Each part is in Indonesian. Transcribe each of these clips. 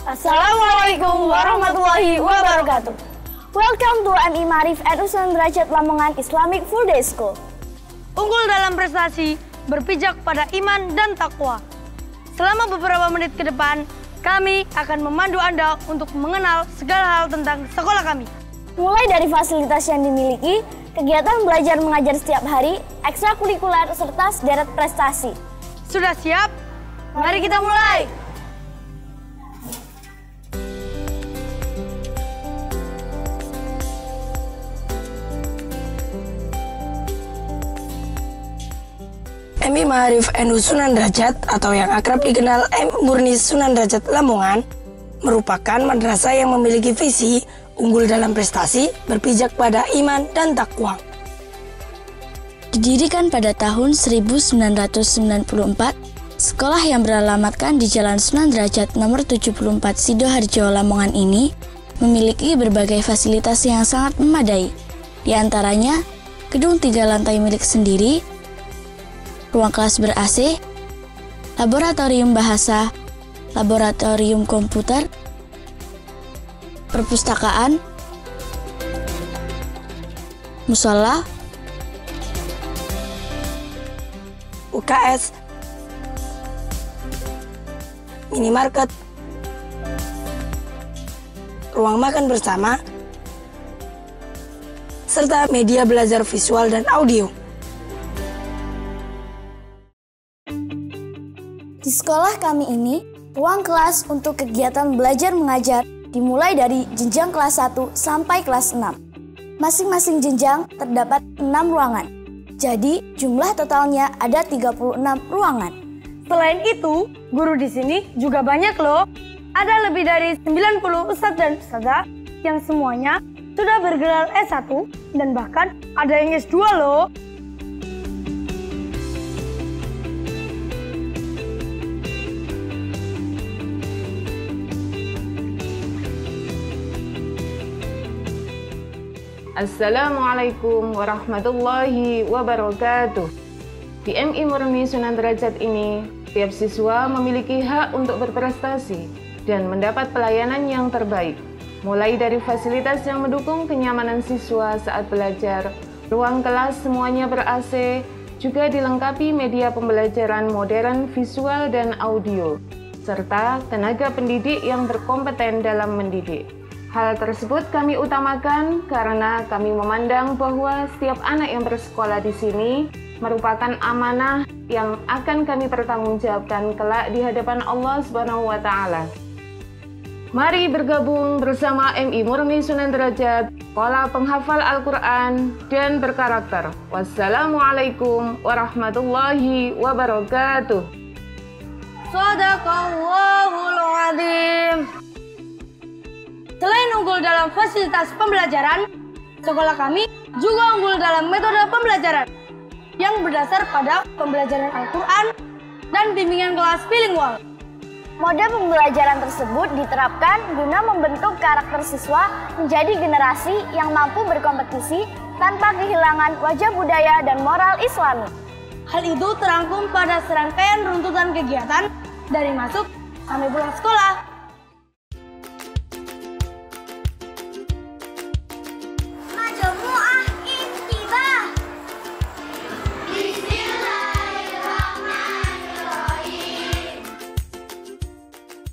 Assalamualaikum warahmatullahi wabarakatuh. Welcome to MI Ma'arif NU Sunan Derajat Lamongan Islamic Full Day School. Unggul dalam prestasi, berpijak pada iman dan takwa. Selama beberapa menit ke depan, kami akan memandu Anda untuk mengenal segala hal tentang sekolah kami. Mulai dari fasilitas yang dimiliki, kegiatan belajar mengajar setiap hari, ekstrakurikuler, serta sederet prestasi. Sudah siap? Mari kita mulai! MI Ma'arif NU Sunan Derajat atau yang akrab dikenal MI Murni Sunan Derajat Lamongan merupakan madrasah yang memiliki visi unggul dalam prestasi, berpijak pada iman dan takwa. Didirikan pada tahun 1994, sekolah yang beralamatkan di Jalan Sunan Derajat nomor 74 Sidoarjo Lamongan ini memiliki berbagai fasilitas yang sangat memadai. Di antaranya, gedung 3 lantai milik sendiri, ruang kelas ber-AC, laboratorium bahasa, laboratorium komputer, perpustakaan, musola, UKS, minimarket, ruang makan bersama, serta media belajar visual dan audio. Di sekolah kami ini, ruang kelas untuk kegiatan belajar mengajar dimulai dari jenjang kelas 1 sampai kelas 6. Masing-masing jenjang terdapat 6 ruangan. Jadi, jumlah totalnya ada 36 ruangan. Selain itu, guru di sini juga banyak loh. Ada lebih dari 90 ustadz dan ustadzah yang semuanya sudah bergelar S1 dan bahkan ada yang S2 loh. Assalamualaikum warahmatullahi wabarakatuh. Di MI Murni Sunan Derajat ini, tiap siswa memiliki hak untuk berprestasi dan mendapat pelayanan yang terbaik. Mulai dari fasilitas yang mendukung kenyamanan siswa saat belajar, ruang kelas semuanya ber-AC, juga dilengkapi media pembelajaran modern visual dan audio, serta tenaga pendidik yang berkompeten dalam mendidik. Hal tersebut kami utamakan karena kami memandang bahwa setiap anak yang bersekolah di sini merupakan amanah yang akan kami pertanggungjawabkan kelak di hadapan Allah Subhanahu wa Ta'ala. Mari bergabung bersama MI Murni Sunan Derajat, sekolah penghafal Al-Quran dan berkarakter. Wassalamualaikum warahmatullahi wabarakatuh. Shadaqallahul Adzim. Selain unggul dalam fasilitas pembelajaran, sekolah kami juga unggul dalam metode pembelajaran yang berdasar pada pembelajaran Al-Quran dan bimbingan kelas bilingual. Mode pembelajaran tersebut diterapkan guna membentuk karakter siswa menjadi generasi yang mampu berkompetisi tanpa kehilangan wajah budaya dan moral Islami. Hal itu terangkum pada serangkaian runtutan kegiatan dari masuk sampai pulang sekolah.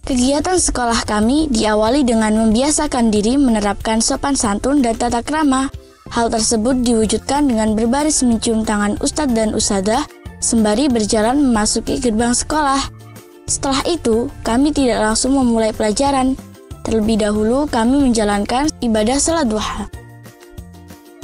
Kegiatan sekolah kami diawali dengan membiasakan diri menerapkan sopan santun dan tata krama. Hal tersebut diwujudkan dengan berbaris mencium tangan ustadz dan ustadzah sembari berjalan memasuki gerbang sekolah. Setelah itu, kami tidak langsung memulai pelajaran. Terlebih dahulu kami menjalankan ibadah salat duha.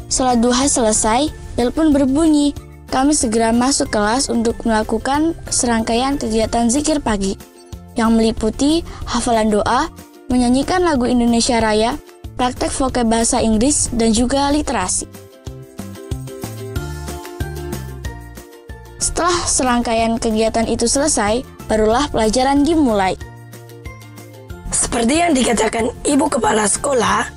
Salat duha selesai, bel pun berbunyi. Kami segera masuk kelas untuk melakukan serangkaian kegiatan zikir pagi yang meliputi hafalan doa, menyanyikan lagu Indonesia Raya, praktek vokab bahasa Inggris, dan juga literasi. Setelah serangkaian kegiatan itu selesai, barulah pelajaran dimulai. Seperti yang dikatakan Ibu Kepala Sekolah,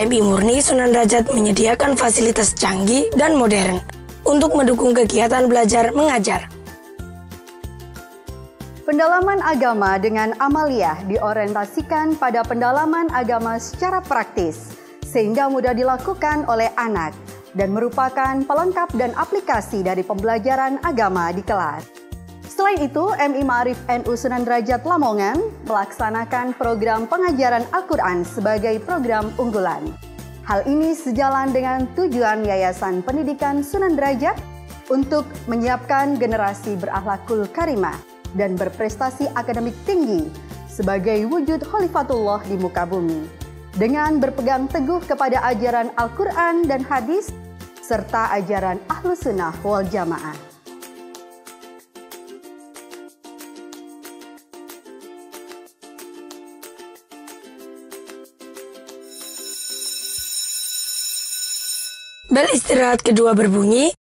MI Murni Sunan Derajat menyediakan fasilitas canggih dan modern untuk mendukung kegiatan belajar mengajar. Pendalaman agama dengan amaliyah diorientasikan pada pendalaman agama secara praktis, sehingga mudah dilakukan oleh anak dan merupakan pelengkap dan aplikasi dari pembelajaran agama di kelas. Selain itu, MI Ma'arif NU Sunan Derajat Lamongan melaksanakan program pengajaran Al-Quran sebagai program unggulan. Hal ini sejalan dengan tujuan Yayasan Pendidikan Sunan Derajat untuk menyiapkan generasi berakhlakul karimah dan berprestasi akademik tinggi sebagai wujud khalifatullah di muka bumi, dengan berpegang teguh kepada ajaran Al-Quran dan hadis serta ajaran Ahlus Sunnah wal Jamaah. Bel istirahat kedua berbunyi.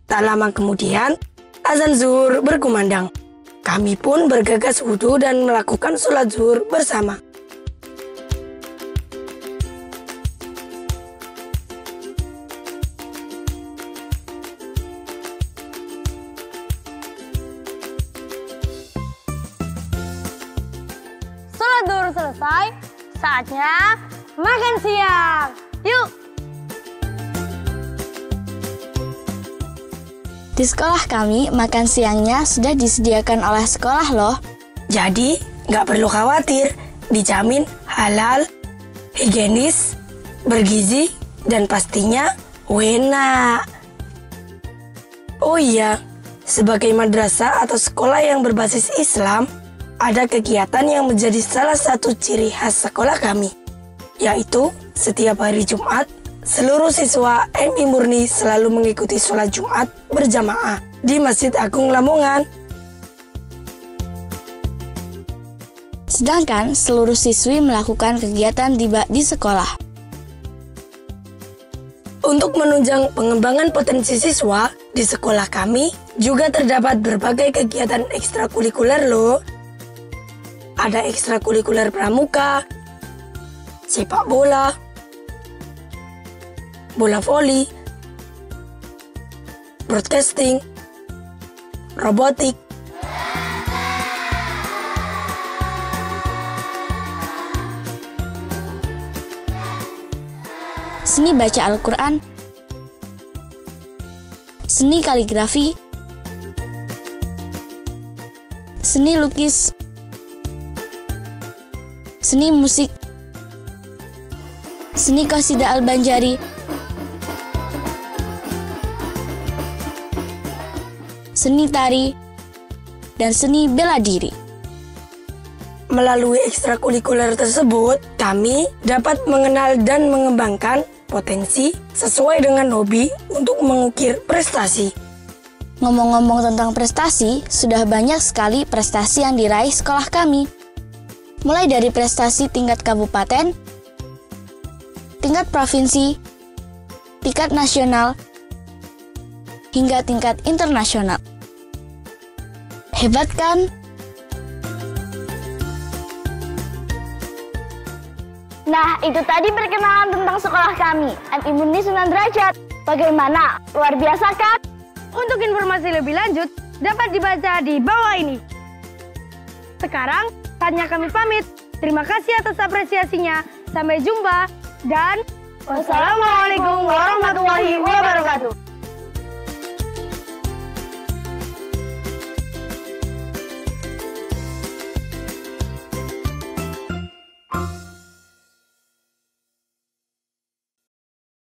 Tak lama kemudian, azan zuhur berkumandang. Kami pun bergegas wudhu dan melakukan sholat zuhur bersama. Sholat zuhur selesai, saatnya makan siang. Yuk! Di sekolah kami, makan siangnya sudah disediakan oleh sekolah loh. Jadi, nggak perlu khawatir, dijamin halal, higienis, bergizi, dan pastinya enak. Oh iya, sebagai madrasah atau sekolah yang berbasis Islam, ada kegiatan yang menjadi salah satu ciri khas sekolah kami, yaitu setiap hari Jumat, seluruh siswa MI Murni selalu mengikuti sholat Jumat berjamaah di Masjid Agung Lamongan. Sedangkan seluruh siswi melakukan kegiatan di sekolah. Untuk menunjang pengembangan potensi siswa, di sekolah kami juga terdapat berbagai kegiatan ekstrakurikuler loh. Ada ekstrakurikuler pramuka, sepak bola, bola voli, broadcasting, robotik, seni baca Al-Quran, seni kaligrafi, seni lukis, seni musik, seni qasidah Al-Banjari, seni tari, dan seni bela diri. Melalui ekstrakurikuler tersebut, kami dapat mengenal dan mengembangkan potensi sesuai dengan hobi untuk mengukir prestasi. Ngomong-ngomong tentang prestasi, sudah banyak sekali prestasi yang diraih sekolah kami. Mulai dari prestasi tingkat kabupaten, tingkat provinsi, tingkat nasional, hingga tingkat internasional. Hebat kan? Nah, itu tadi perkenalan tentang sekolah kami, MI Murni Sunan Derajat. Bagaimana? Luar biasa kan? Untuk informasi lebih lanjut, dapat dibaca di bawah ini. Sekarang, saatnya kami pamit. Terima kasih atas apresiasinya. Sampai jumpa dan wassalamualaikum warahmatullahi wabarakatuh.